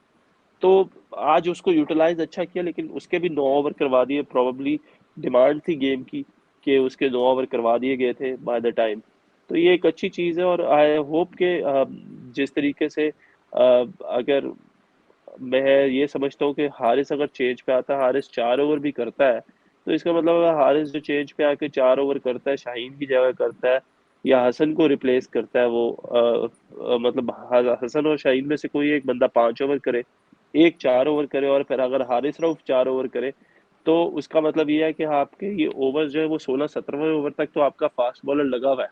तो आज उसको यूटिलाइज अच्छा किया, लेकिन उसके भी 9 ओवर करवा दिए। प्रोबेबली डिमांड थी गेम की कि उसके 9 ओवर करवा दिए गए थे बाय द टाइम। तो ये एक अच्छी चीज़ है और आई होप के जिस तरीके से अगर मैं ये समझता हूँ कि हारिस अगर चेंज पे आता है, हारिस 4 ओवर भी करता है, तो इसका मतलब अगर हारिस जो चेंज पे आके 4 ओवर करता है, शाहीन की जगह करता है या हसन को रिप्लेस करता है, वो मतलब हसन और शाहीन में से कोई एक बंदा 5 ओवर करे, एक 4 ओवर करे और फिर अगर हारिस रऊफ 4 ओवर करे, तो उसका मतलब ये है कि आपके ये ओवर जो है वो 16-17वें ओवर तक तो आपका फास्ट बॉलर लगा हुआ है।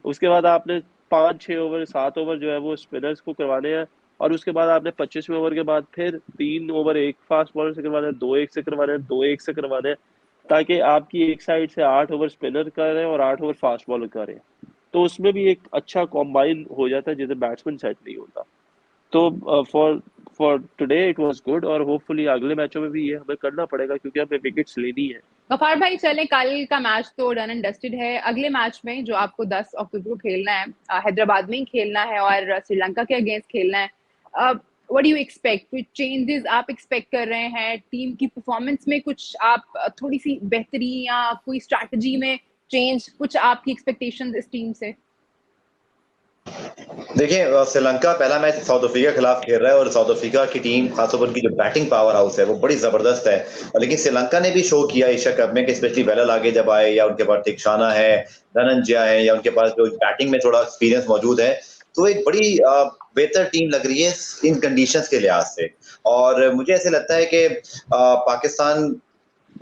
उसके बाद आपने 5-6 ओवर 7 ओवर जो है वो स्पिनर्स को करवाने हैं और उसके बाद आपने 25वें ओवर के बाद फिर 3 ओवर एक फास्ट बॉलर से करवाने हैं, 2 एक से करवाने हैं, 2 एक से करवाने हैं, ताकि आपकी एक साइड से 8 ओवर स्पिनर कर रहे हैं और 8 ओवर फास्ट बॉलर कर रहे हैं। तो उसमें भी एक अच्छा कॉम्बाइन हो जाता है जिसे बैट्समैन सेट नहीं होता। तो for today it was good और होपफुली अगले मैचों में भी ये हमें करना पड़ेगा क्योंकि हमें विकेट्स लेनी है। गफार भाई चले, कल का मैच तो डन एंड डस्टेड है। अगले मैच में जो आपको 10 अक्टूबर को खेलना है, हैदराबाद में ही खेलना है और श्रीलंका के अगेंस्ट खेलना है, व्हाट डू यू एक्सपेक्ट? कुछ चेंजेस आप एक्सपेक्ट कर रहे हैं टीम की परफॉर्मेंस में? कुछ आप थोड़ी सी बेहतरी या कोई स्ट्रैटेजी में चेंज, कुछ आपकी एक्सपेक्टेशंस इस टीम से? देखिए, श्रीलंका पहला मैच साउथ अफ्रीका के खिलाफ खेल रहा है और साउथ अफ्रीका की टीम खासतौर पर की जो बैटिंग पावर हाउस है वो बड़ी जबरदस्त है। और लेकिन श्रीलंका ने भी शो किया एशिया कप में कि स्पेशली वेलल आगे जब आए या उनके पास थिक्शाना है, धनंजय है या उनके पास जो बैटिंग में थोड़ा एक्सपीरियंस मौजूद है, तो एक बड़ी बेहतर टीम लग रही है इन कंडीशंस के लिहाज से। और मुझे ऐसे लगता है कि पाकिस्तान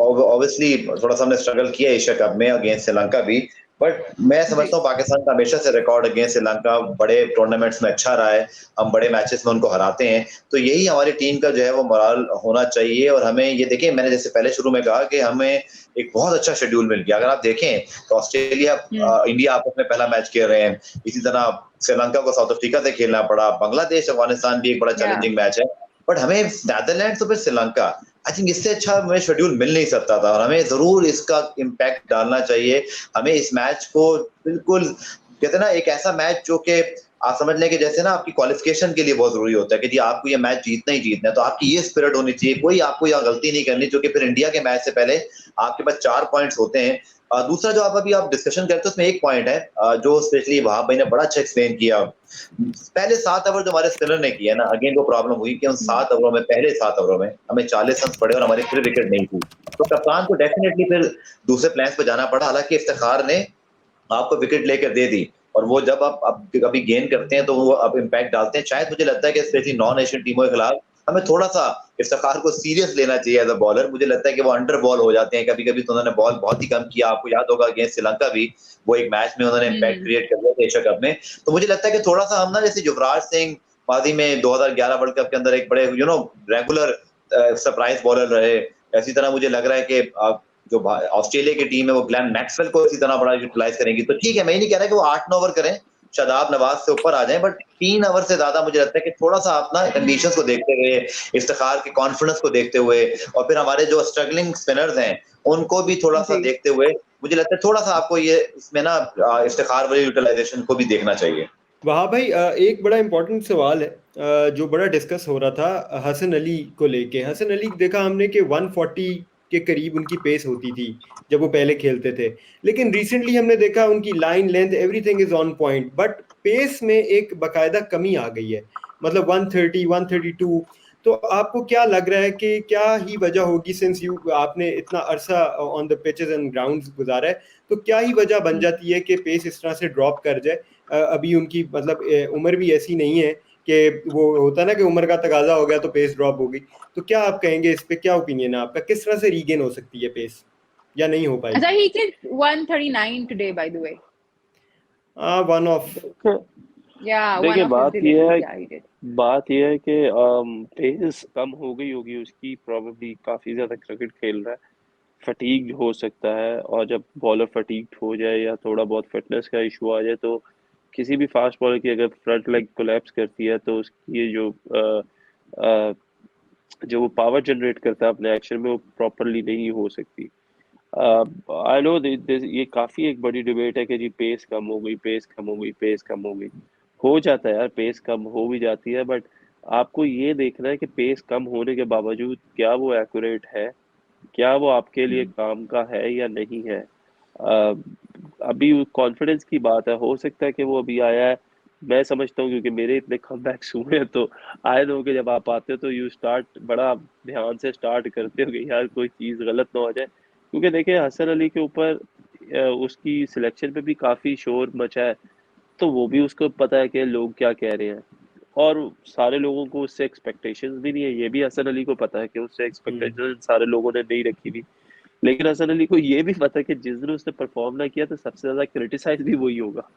ऑब्वियसली थोड़ा सा हमने स्ट्रगल किया एशिया कप में अगेंस्ट श्रीलंका भी, बट मैं समझता हूँ पाकिस्तान का हमेशा से रिकॉर्ड अगेंस्ट श्रीलंका बड़े टूर्नामेंट्स में अच्छा रहा है, हम बड़े मैचेस में उनको हराते हैं। तो यही हमारी टीम का जो है वो मोराल होना चाहिए। और हमें ये देखिए, मैंने जैसे पहले शुरू में कहा कि हमें एक बहुत अच्छा शेड्यूल मिल गया। अगर आप देखें तो ऑस्ट्रेलिया इंडिया आपस में पहला मैच खेल रहे हैं, इसी तरह श्रीलंका को साउथ अफ्रीका से खेलना पड़ा, बांग्लादेश अफगानिस्तान भी एक बड़ा चैलेंजिंग मैच है, बट हमें नैदरलैंड तो फिर श्रीलंका, आई थिंक इससे अच्छा हमें शेड्यूल मिल नहीं सकता था और हमें जरूर इसका इम्पैक्ट डालना चाहिए। हमें इस मैच को बिल्कुल कहते ना एक ऐसा मैच जो कि आप समझ लें कि जैसे ना आपकी क्वालिफिकेशन के लिए बहुत जरूरी होता है कि जी आपको ये मैच जीतना ही जीतना है, तो आपकी ये स्पिरिट होनी चाहिए, कोई आपको यहाँ गलती नहीं करनी, जो कि फिर इंडिया के मैच से पहले आपके पास 4 पॉइंट्स होते हैं। दूसरा जो आप डिस्कशन करते हैं उसमें एक पॉइंट है जो स्पेशली वहाब भाई ने बड़ा अच्छा एक्सप्लेन किया। पहले 7 ओवर जो हमारे स्पिनर ने किया ना, अगेन वो प्रॉब्लम हुई कि उन 7 ओवरों में, पहले 7 ओवरों में हमें 40 रन पड़े और हमारी फिर विकेट नहीं थी, तो कप्तान को डेफिनेटली फिर दूसरे प्लान पे जाना पड़ा। हालांकि इफ्तिखार ने आपको विकेट लेकर दे दी और वो जब आप कभी गेन करते हैं तो वो अब इम्पैक्ट डालते हैं। शायद मुझे लगता है कि स्पेशली नॉन एशियन टीमों के खिलाफ हमें थोड़ा सा इफ्तिखार को सीरियस लेना चाहिए एज अ बॉलर। मुझे लगता है कि वो अंडर बॉल हो जाते हैं कभी कभी, तो उन्होंने बॉल बहुत ही कम किया। आपको याद होगा अगेंस्ट श्रीलंका भी वो एक मैच में उन्होंने इम्पैक्ट क्रिएट कर दिया था एशिया कप में। तो मुझे लगता है कि थोड़ा सा हम ना, जैसे युवराज सिंह माजी में 2011 वर्ल्ड कप के अंदर एक बड़े रेगुलर सरप्राइज बॉलर रहे, इसी तरह मुझे लग रहा है कि जो ऑस्ट्रेलिया की टीम है वो ग्लेन मैक्सवेल को इसी तरह बड़ा यूटिलाइज करेंगी। तो ठीक है, मैं नहीं कह रहा कि वो 8-9 ओवर करें, शादाब नवाज से ऊपर आ जाए, बट 3 ओवर से ज्यादा मुझे लगता है कि थोड़ा सा अपना कंडीशंस को देखते हुए, इफ्तिखार के कॉन्फिडेंस को देखते हुए और फिर हमारे जो स्ट्रगलिंग स्पिनर्स हैं उनको भी थोड़ा सा देखते हुए, मुझे लगता है थोड़ा सा आपको ये इसमें ना इफ्तिखार वाली यूटिलाइजेशन को भी देखना चाहिए। वहाँ भाई एक बड़ा इंपॉर्टेंट सवाल है जो बड़ा डिस्कस हो रहा था हसन अली को लेके। हसन अली देखा हमने कि 140 के करीब उनकी पेस होती थी जब वो पहले खेलते थे, लेकिन रिसेंटली हमने देखा उनकी line length everything is on point, but pace में एक बाकायदा कमी आ गई है, मतलब 130 132। तो आपको क्या लग रहा है कि क्या ही वजह होगी, सिंस आपने इतना अरसा on the pitches and grounds गुजारा है, तो क्या ही वजह बन जाती है कि पेस इस तरह से ड्रॉप कर जाए? अभी उनकी मतलब उम्र भी ऐसी नहीं है कि वो होता है ना कि उम्र का तकाजा हो गया तो पेस ड्रॉप होगी। तो क्या आप कहेंगे इस पे, क्या ओपिनियन है आपका, किस तरह से रीगेन हो सकती है पेस या नहीं हो पाएगी? अच्छा, he did 139 today by the way. One of Yeah, one देखिए of his बात ये deliveries, है yeah, he did. बात यह है कि पेस कम हो गई होगी उसकी, प्रॉब्लली काफ़ी ज़्यादा क्रिकेट खेल रहा है, फटीग हो सकता है, और जब बॉलर फटीग्ड हो जाए या थोड़ा बहुत फिटनेस का इशू आ जाए तो किसी भी फास्ट बॉलर की अगर फ्रंट लेग कोलैप्स करती है तो उसकी ये अ, जो वो पावर जनरेट करता है अपने एक्शन में वो प्रॉपरली नहीं हो सकती। आई नो ये काफ़ी एक बड़ी डिबेट है कि जी पेस कम हो गई, पेस कम हो गई, पेस कम हो गई। हो जाता है यार, पेस कम हो भी जाती है, बट आपको ये देखना है कि पेस कम होने के बावजूद क्या वो एक्यूरेट है, क्या वो आपके लिए काम का है या नहीं है। अभी कॉन्फिडेंस की बात है, हो सकता है कि वो अभी आया है। मैं समझता हूँ क्योंकि मेरे इतने कमबैक्स हुए हैं तो आए हो कि जब आप आते हो तो यू स्टार्ट बड़ा ध्यान से स्टार्ट करते हो कि यार कोई चीज़ गलत ना हो जाए, क्योंकि देखिए हसन अली के ऊपर उसकी सिलेक्शन पे भी काफ़ी शोर मचा है, तो वो भी उसको पता है कि लोग क्या कह रहे हैं, और सारे लोगों को उससे एक्सपेक्टेशंस भी नहीं है, ये भी हसन अली को पता है कि उससे एक्सपेक्टेशंस सारे लोगों ने नहीं रखी थी। लेकिन हसन अली को ये भी पता है कि जिस दिन उसने परफॉर्म ना किया तो सबसे ज्यादा क्रिटिसाइज भी वही होगा।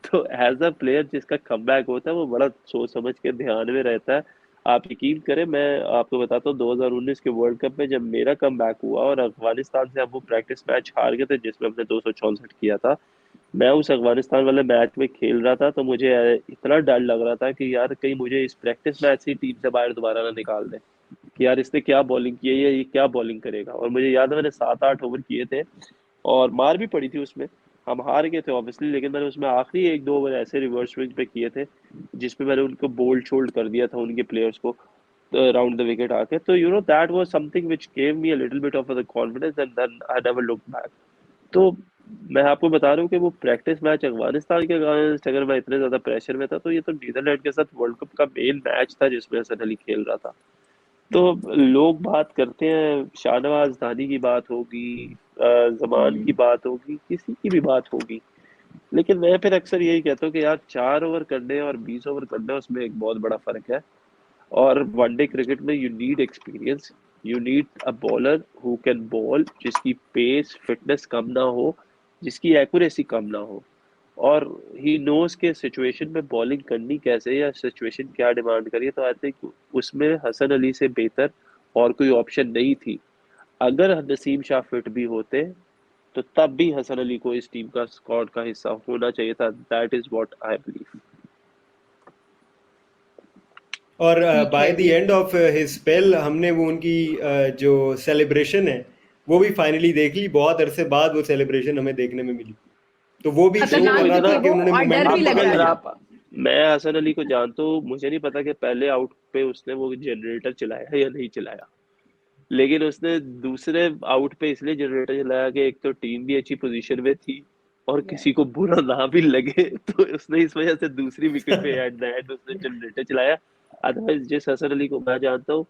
तो एज अ प्लेयर जिसका कमबैक होता है वो बड़ा सोच समझ के ध्यान में रहता है। आप यकीन करें, मैं आपको बताता हूँ 2019 के वर्ल्ड कप में जब मेरा कमबैक हुआ और अफगानिस्तान से हम वो प्रैक्टिस मैच हार गए थे जिसमें हमने 264 किया था, मैं उस अफगानिस्तान वाले मैच में खेल रहा था तो मुझे इतना डर लग रहा था कि यार कहीं मुझे इस प्रैक्टिस मैच से टीम से बाहर दोबारा ना निकाल दे, कि यार इसने क्या बॉलिंग की है या ये क्या बॉलिंग करेगा। और मुझे याद है मैंने 7-8 ओवर किए थे और मार भी पड़ी थी उसमें, हम हार गए थे ऑब्वियसली, लेकिन मैंने उसमें आखिरी 1-2 ओवर ऐसे रिवर्स स्विंग पे किए थे जिसपे मैंने उनको बोल्ड शोल्ड कर दिया था उनके प्लेयर्स को राउंड द विकेट आके। तो you know that was something which gave me a little bit of the confidence and then I never looked back. तो मैं आपको बता रहा हूँ कि वो प्रैक्टिस मैच अफगानिस्तान के अगेंस्ट अगर मैं इतने ज्यादा प्रेशर में था तो ये तो नीदरलैंड के साथ वर्ल्ड कप का मेन मैच था जिसमें हसन अली खेल रहा था। तो लोग बात करते हैं, शाहनवाज धानी की बात होगी, जमान की बात होगी, किसी की भी बात होगी, लेकिन मैं फिर अक्सर यही कहता हूँ कि यार 4 ओवर करने और 20 ओवर करने उसमें एक बहुत बड़ा फर्क है। और वनडे क्रिकेट में you need experience, you need a bowler who can ball, जिसकी पेस फिटनेस कम ना हो, जिसकी एक्यूरेसी कम ना हो, और ही नोज के सिचुएशन में बॉलिंग करनी कैसे या सिचुएशन क्या डिमांड करिए। तो आई थिंक उसमें हसन अली से बेहतर और कोई ऑप्शन नहीं थी। अगर नसीम शाह फिट भी होते तो तब भी हसन अली को इस टीम का स्क्वाड का हिस्सा होना चाहिए था। That is what I believe. और ठीक बाय है द जी। एंड ऑफ हिज स्पेल हमने वो उनकी जो सेलिब्रेशन है वो भी फाइनली देख ली, बहुत अरसे बाद वो सेलिब्रेशन हमें देखने में मिली, तो वो भी शो खतरनाक वो कर रहा भी था थी इतना, कि वो उन्होंने और डर भी मोमेंटम लग पकड़ रहा अगर था। लिया। आप, मैं हसन अली को जानता हूँ, मुझे नहीं पता कि पहले आउट पे उसने वो जनरेटर चलाया या नहीं चलाया, लेकिन उसने दूसरे आउट पे इसलिए जनरेटर चलाया कि एक तो टीम भी अच्छी पोजीशन में थी और Yeah. किसी को बुरा ना भी लगे, तो उसने इस वजह से दूसरी विकेट पे एट द एंड उसने जनरेटर चलाया। अदरवाइज जिस हसन अली को मैं जानता हूँ,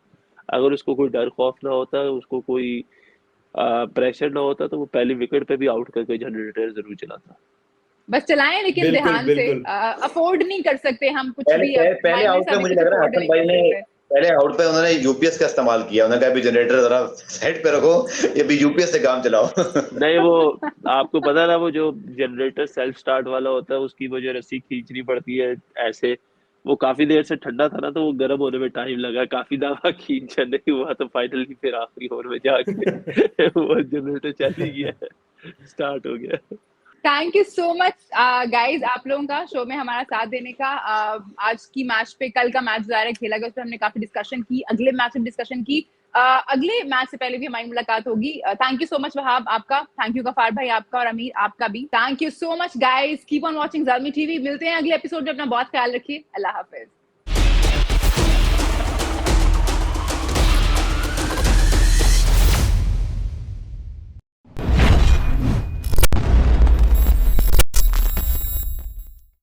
अगर उसको कोई डर खौफ ना होता, उसको कोई प्रेशर ना होता, तो वो पहली विकेट पे भी आउट करके जनरेटर जरूर चलाता। बस चलाएं लेकिन बिल्कुल ध्यान से, बिल्कुल। अफोर्ड नहीं कर सकते हम कुछ पहले भी, अब पहले, पहले माइनस आउट पे अभी मुझे कुछ लग रहा है अफोर्ड हसन नहीं कर भाई ने, सकते। पहले आउट पे उन्होंने यूपीएस का इस्तेमाल किया, उन्होंने कहा अभी जनरेटर जरा साइड पे रखो, ये भी यूपीएस से काम चलाओ। नहीं वो, आपको पता है ना वो जो जनरेटर सेल्फ स्टार्ट वाला होता है उसकी वो जो रस्सी खींचनी पड़ती है ऐसे, वो काफी देर से ठंडा था ना तो वो गर्म होने में टाइम लगा, काफी दफा खींचा नहीं हुआ, तो फाइनली फिर आखिरी ओवर में जाके वो जनरेटर चल ही गया, स्टार्ट हो गया। Thank you so much guys, आप लोगों का शो में हमारा साथ देने का। आज की मैच पे, कल का मैच ज़ाहिर है खेला गया, उस पर हमने काफी डिस्कशन की, अगले मैच में डिस्कशन की, अगले मैच से पहले भी हमारी मुलाकात होगी। Thank you so much Wahab आपका, थैंक यू गफार भाई आपका, और अमीर आपका भी thank you so much. Guys keep on watching Zalmi TV, मिलते हैं अगले एपिसोड में, अपना बहुत ख्याल रखिए, अल्लाह हाफिज।